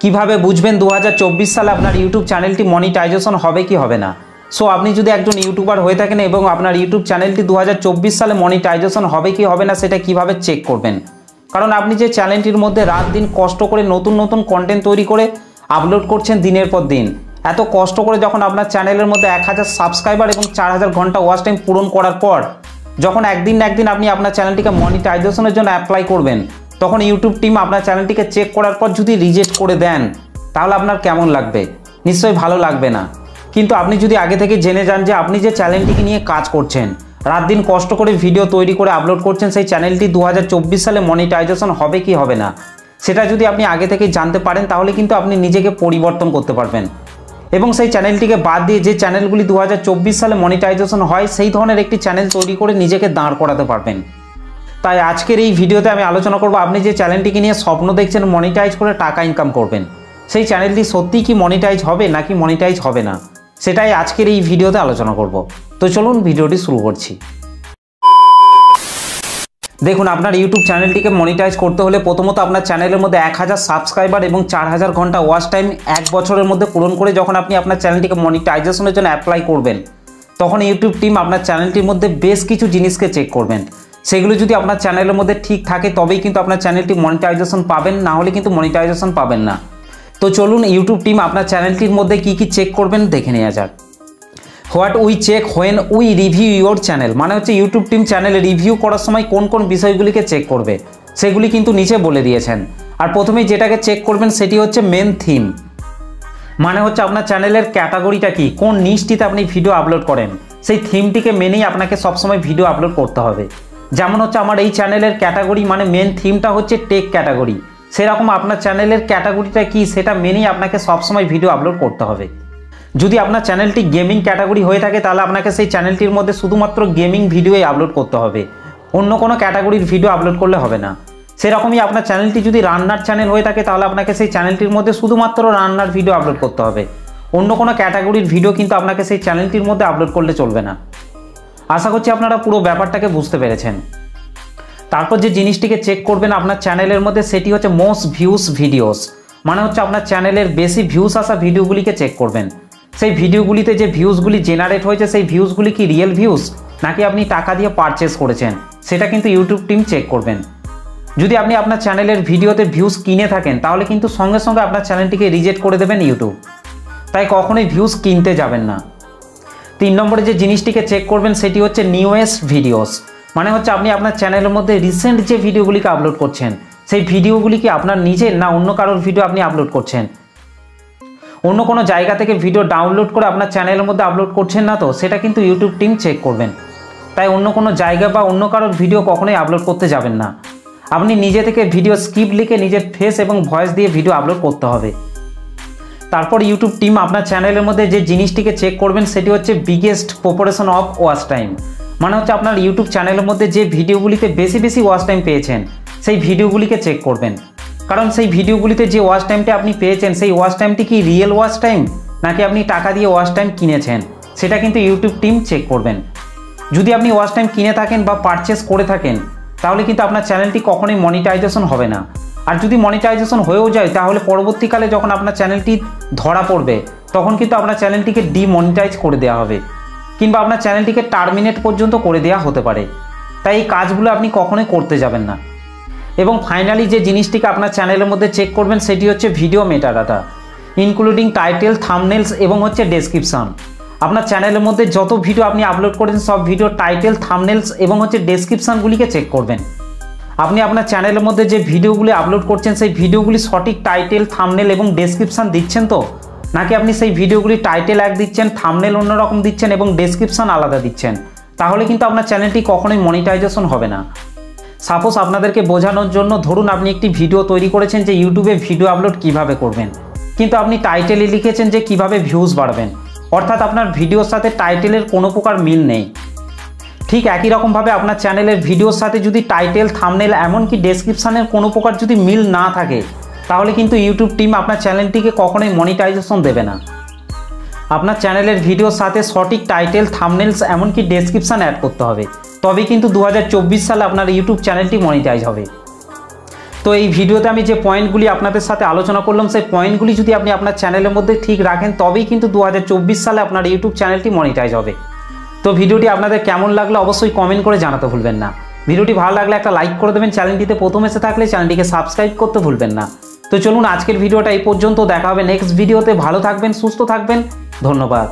কিভাবে বুঝবেন 2024 সালে আপনার ইউটিউব চ্যানেলটি মনিটাইজেশন হবে কি হবে না। সো আপনি যদি একজন ইউটিউবার হয়ে থাকেন এবং আপনার ইউটিউব চ্যানেলটি 2024 সালে মনিটাইজেশন হবে কি হবে না সেটা কিভাবে চেক করবেন, কারণ আপনি যে চ্যানেলটির মধ্যে রাত দিন কষ্ট করে নতুন নতুন কন্টেন্ট তৈরি করে আপলোড করছেন দিনের পর দিন, এত কষ্ট করে যখন আপনার চ্যানেলের মধ্যে 1000 সাবস্ক্রাইবার এবং 4000 ঘন্টা ওয়াচ টাইম পূরণ করার পর যখন একদিন না একদিন আপনি আপনার চ্যানেলটিকে মনিটাইজেশনের জন্য অ্যাপ্লাই করবেন, তখন ইউটিউব টিম আপনার চ্যানেলটিকে চেক করার পর যদি রিজেক্ট করে দেন তাহলে আপনার কেমন লাগবে? নিশ্চয়ই ভালো লাগবে না। কিন্তু আপনি যদি আগে থেকে জেনে যান যে আপনি যে চ্যানেলটিকে নিয়ে কাজ করছেন, রাত দিন কষ্ট করে ভিডিও তৈরি করে আপলোড করছেন, সেই চ্যানেলটি 2024 সালে মনিটাইজেশন হবে কি হবে না সেটা যদি আপনি আগে থেকে জানতে পারেন তাহলে কিন্তু আপনি নিজেকে পরিবর্তন করতে পারবেন এবং সেই চ্যানেলটিকে বাদ দিয়ে যে চ্যানেলগুলি 2024 সালে মনিটাইজেশন হয় সেই ধরনের একটি চ্যানেল তৈরি করে নিজেকে দাঁড় করাতে পারবেন। তাই আজকের এই ভিডিওতে আমি আলোচনা করব আপনি যে চ্যানেলটিকে নিয়ে স্বপ্ন দেখছেন মনিটাইজ করে টাকা ইনকাম করবেন, সেই চ্যানেলটি সত্যিই কি মনিটাইজ হবে নাকি মনিটাইজ হবে না সেটাই আজকের এই ভিডিওতে আলোচনা করব। তো চলুন ভিডিওটি শুরু করছি। দেখুন, আপনার ইউটিউব চ্যানেলটিকে মনিটাইজ করতে হলে প্রথমত আপনার চ্যানেলের মধ্যে 1000 সাবস্ক্রাইবার এবং 4000 ঘন্টা ওয়াচ টাইম এক বছরের মধ্যে পূরণ করে যখন আপনি আপনার চ্যানেলটিকে মনিটাইজেশনের জন্য অ্যাপ্লাই করবেন, তখন ইউটিউব টিম আপনার চ্যানেলটির মধ্যে বেশ কিছু জিনিসকে চেক করবেন। সেগুলো যদি আপনার চ্যানেলের মধ্যে ঠিক থাকে তবেই কিন্তু আপনার চ্যানেলটি মনিটাইজেশন পাবেন, না হলে কিন্তু মনিটাইজেশন পাবেন না। তো চলুন ইউটিউব টিম আপনার চ্যানেলটির মধ্যে কি কি চেক করবেন দেখে নেওয়া যাক। What we check when we review your channel, মানে হচ্ছে ইউটিউব টিম চ্যানেলে রিভিউ করার সময় কোন কোন বিষয়গুলিকে চেক করবে সেগুলি কিন্তু নিচে বলে দিয়েছেন। আর প্রথমেই যেটাকে চেক করবেন সেটি হচ্ছে মেন থিম, মানে হচ্ছে আপনার চ্যানেলের ক্যাটাগরিটা কি, কোন নিশটিতে আপনি ভিডিও আপলোড করেন, সেই থিমটিকে মেনেই আপনাকে সবসময় ভিডিও আপলোড করতে হবে। যেমন হচ্ছে আমার এই চ্যানেলের ক্যাটাগরি মানে মেন থিমটা হচ্ছে টেক ক্যাটাগরি, সেরকম আপনার চ্যানেলের ক্যাটাগরিটা কি সেটা মেনেই আপনাকে সবসময় ভিডিও আপলোড করতে হবে। যদি আপনার চ্যানেলটি গেমিং ক্যাটাগরি হয়ে থাকে তাহলে আপনাকে সেই চ্যানেলটির মধ্যে শুধুমাত্র গেমিং ভিডিওই আপলোড করতে হবে, অন্য কোনো ক্যাটাগরির ভিডিও আপলোড করলে হবে না। সেরকমই আপনার চ্যানেলটি যদি রান্নার চ্যানেল হয়ে থাকে তাহলে আপনাকে সেই চ্যানেলটির মধ্যে শুধুমাত্র রান্নার ভিডিও আপলোড করতে হবে, অন্য কোনো ক্যাটাগরির ভিডিও কিন্তু আপনাকে সেই চ্যানেলটির মধ্যে আপলোড করলে চলবে না। আশা করছি আপনারা পুরো ব্যাপারটাকে বুঝতে পেরেছেন। তারপর যে জিনিসটিকে চেক করবেন আপনার চ্যানেলের মধ্যে সেটি হচ্ছে মোস্ট ভিউস ভিডিওস, মানে হচ্ছে আপনার চ্যানেলের বেশি ভিউস আসা ভিডিওগুলিকে চেক করবেন। সেই ভিডিওগুলিতে যে ভিউজগুলি জেনারেট হয়েছে সেই ভিউজগুলি কি রিয়েল ভিউজ নাকি আপনি টাকা দিয়ে পারচেস করেছেন সেটা কিন্তু ইউটিউব টিম চেক করবেন। যদি আপনি আপনার চ্যানেলের ভিডিওতে ভিউজ কিনে থাকেন তাহলে কিন্তু সঙ্গে সঙ্গে আপনার চ্যানেলটিকে রিজেক্ট করে দেবেন ইউটিউব, তাই কখনোই ভিউজ কিনতে যাবেন না। 3 নম্বরে যে জিনিসটিকে চেক করবেন সেটি হচ্ছে নিউয়েস্ট ভিডিওস, মানে হচ্ছে আপনি আপনার চ্যানেলের মধ্যে রিসেন্ট যে ভিডিওগুলিকে আপলোড করছেন সেই ভিডিওগুলি কি আপনার নিজের না অন্য কারোর ভিডিও আপনি আপলোড করছেন, অন্য কোনো জায়গা থেকে ভিডিও ডাউনলোড করে আপনার চ্যানেলের মধ্যে আপলোড করছেন না তো, সেটা কিন্তু ইউটিউব টিম চেক করবেন। তাই অন্য কোনো জায়গা বা অন্য কারোর ভিডিও কখনোই আপলোড করতে যাবেন না। আপনি নিজে থেকে ভিডিও স্ক্রিপ্ট লিখে নিজের ফেস এবং ভয়েস দিয়ে ভিডিও আপলোড করতে হবে। তারপর ইউটিউব টিম আপনার চ্যানেলের মধ্যে যে জিনিসটিকে চেক করবেন সেটি হচ্ছে biggest proportion of watch time, মানে হচ্ছে আপনার ইউটিউব চ্যানেলের মধ্যে যে ভিডিওগুলিতে বেশি বেশি ওয়াচ টাইম পেয়েছেন সেই ভিডিওগুলিকে চেক করবেন, কারণ সেই ভিডিওগুলিতে যে ওয়াচ টাইমটা আপনি পেয়েছেন সেই ওয়াচ টাইমটি কি রিয়েল ওয়াচ টাইম নাকি আপনি টাকা দিয়ে ওয়াচ টাইম কিনেছেন সেটা কিন্তু ইউটিউব টিম চেক করবেন। যদি আপনি ওয়াচ টাইম কিনে থাকেন বা পারচেস করে থাকেন তাহলে কিন্তু আপনার চ্যানেলটি কখনোই মনিটাইজেশন হবে না। আর যদি মনিটাইজেশন হয়েও যায় তাহলে পরবর্তীকালে যখন আপনার চ্যানেলটি ধরা পড়বে তখন কিন্তু আপনার চ্যানেলটিকে ডিমনিটাইজ করে দেওয়া হবে কিংবা আপনার চ্যানেলটিকে টার্মিনেট পর্যন্ত করে দেওয়া হতে পারে। তাই এই কাজগুলো আপনি কখনোই করতে যাবেন না। এবং ফাইনালি যে জিনিসটিকে আপনার চ্যানেলের মধ্যে চেক করবেন সেটি হচ্ছে ভিডিও মেটাডাটা, ইনক্লুডিং টাইটেল, থাম্বনেলস এবং হচ্ছে ডেসক্রিপশন। আপনার চ্যানেলের মধ্যে যত ভিডিও আপনি আপলোড করেন সব ভিডিও টাইটেল, থাম্বনেলস এবং হচ্ছে ডেসক্রিপশনগুলিকে চেক করবেন। আপনি আপনার চ্যানেলের মধ্যে যে ভিডিওগুলি আপলোড করছেন সেই ভিডিওগুলি সঠিক টাইটেল, থাম্বনেল এবং ডেসক্রিপশন দিচ্ছেন তো, নাকি আপনি সেই ভিডিওগুলি টাইটেল এক দিচ্ছেন, থাম্বনেল অন্যরকম দিচ্ছেন এবং ডেসক্রিপশন আলাদা দিচ্ছেন, তাহলে কিন্তু আপনার চ্যানেলটি কখনোই মনিটাইজেশন হবে না। সাপোজ আপনাদেরকে বোঝানোর জন্য ধরুন আপনি একটি ভিডিও তৈরি করেছেন যে ইউটিউবে ভিডিও আপলোড কিভাবে করবেন, কিন্তু আপনি টাইটেলে লিখেছেন যে কিভাবে ভিউজ বাড়বেন, অর্থাৎ আপনার ভিডিওর সাথে টাইটেলের কোনো প্রকার মিল নেই। ঠিক একই রকমভাবে আপনার চ্যানেলের ভিডিওর সাথে যদি টাইটেল, থাম্বনেল এমনকি ডেসক্রিপশানের কোনো প্রকার যদি মিল না থাকে তাহলে কিন্তু ইউটিউব টিম আপনার চ্যানেলটিকে কখনোই মনিটাইজেশন দেবে না। আপনার চ্যানেলের ভিডিওর সাথে সঠিক টাইটেল, থাম্বনেলস এমনকি ডেসক্রিপশান অ্যাড করতে হবে, তবে কিন্তু 2024 সালে আপনার ইউটিউব চ্যানেলটি মনিটাইজ হবে। তো এই ভিডিওতে আমি যে পয়েন্টগুলি আপনাদের সাথে আলোচনা করলাম, সেই পয়েন্টগুলি যদি আপনি আপনার চ্যানেলের মধ্যে ঠিক রাখেন, তবেই কিন্তু 2024 সালে আপনার ইউটিউব চ্যানেলটি মনিটাইজ হবে। তো ভিডিওটি আপনাদের কেমন লাগলো অবশ্যই কমেন্ট করে জানাতে ভুলবেন না। ভিডিওটি ভালো লাগলে একটা লাইক করে দেবেন, চ্যানেলটিতে প্রথম এসে থাকলে চ্যানেলটিকে সাবস্ক্রাইব করতে ভুলবেন না। তো চলুন আজকের ভিডিওটা এই পর্যন্ত, দেখা হবে নেক্সট ভিডিওতে। ভালো থাকবেন, সুস্থ থাকবেন, ধন্যবাদ।